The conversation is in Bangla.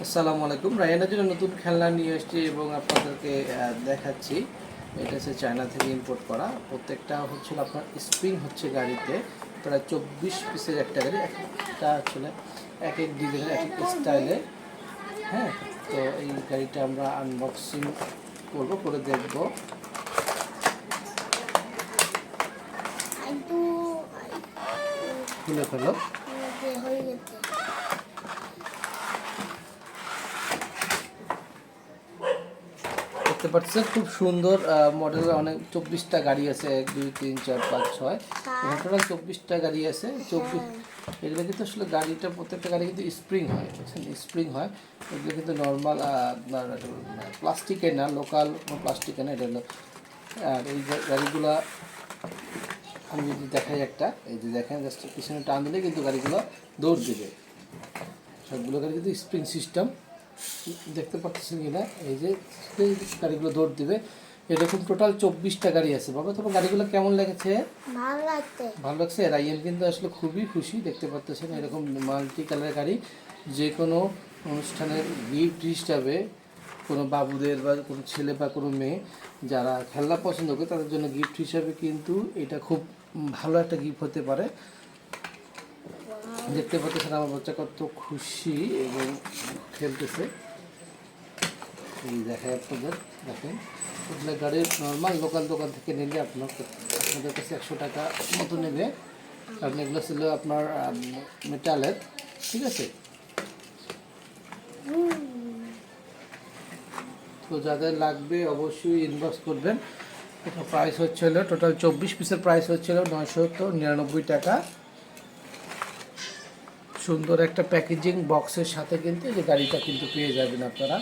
আসসালামু আলাইকুম। রায়ানের জন্য নতুন খেলনা নিয়ে এসেছি এবং আপনাদেরকে দেখাচ্ছি। এটা হচ্ছে চায়না থেকে ইম্পোর্ট করা। প্রত্যেকটা হচ্ছিল আপনার স্প্রিং হচ্ছে গাড়িতে প্রায় 24 পিসের একটা গাড়ি। একটা আসলে এক এক ডিজাইনের এক এক স্টাইলে। হ্যাঁ, তো এই গাড়িটা আমরা আনবক্সিং করব, করে দেখব। খুলে ফেলো। দেখতে পাচ্ছেন খুব সুন্দর মডেলের অনেক 24টা গাড়ি আছে। 1 2 3 4 5 6 এখানে টোটাল 24টা গাড়ি আছে। 24 এগুলো কিন্তু আসলে গাড়িটা প্রত্যেকটা গাড়ি কিন্তু স্প্রিং হয়, বুঝছেন? স্প্রিং হয়। এগুলো কিন্তু নর্মাল আপনার প্লাস্টিকের না, লোকাল প্লাস্টিকের না, এটা হলো। আর এই গাড়িগুলো আমি যদি দেখাই একটা, এই যে দেখেন জাস্ট পিছনে টান দিলে কিন্তু গাড়িগুলো দৌড় দেবে। সবগুলো গাড়ি কিন্তু স্প্রিং সিস্টেম, দেখতে পাচ্ছেন কিনা? এই যে গাড়িগুলো দৌড় দিবে। এরকম টোটাল 24টা গাড়ি আছে। বাবা, তোমার গাড়িগুলো কেমন লেগেছে? ভালো লাগছে। রাইয়ান কিন্তু আসলে খুবই খুশি। দেখতে পাচ্ছেন এরকম মাল্টি কালারের গাড়ি যে কোনো অনুষ্ঠানের গিফট হিসাবে কোনো বাবুদের বা কোনো ছেলে বা কোনো মেয়ে যারা খেলনা পছন্দ করে তাদের জন্য গিফট হিসাবে কিন্তু এটা খুব ভালো একটা গিফট হতে পারে। দেখতে পাচ্ছেন আমার বাচ্চা কত খুশি এবং খেলতেছে। এই দেখায় আপনাদের, দেখেন এগুলো গাড়ির নর্মাল লোকাল দোকান থেকে নিলে আপনাদের কাছে 100 টাকা মতো নেবে, কারণ এগুলো ছিল আপনার মেটালের। ঠিক আছে, তো যাদের লাগবে অবশ্যই ইনবক্স করবেন। এটা প্রাইস হচ্ছিল টোটাল 24 পিসের প্রাইস হচ্ছিল 999 টাকা। সুন্দর একটা প্যাকেজিং বক্সের সাথে কিন্তু এই গাড়িটা কিন্তু পেয়ে যাবেন আপনারা।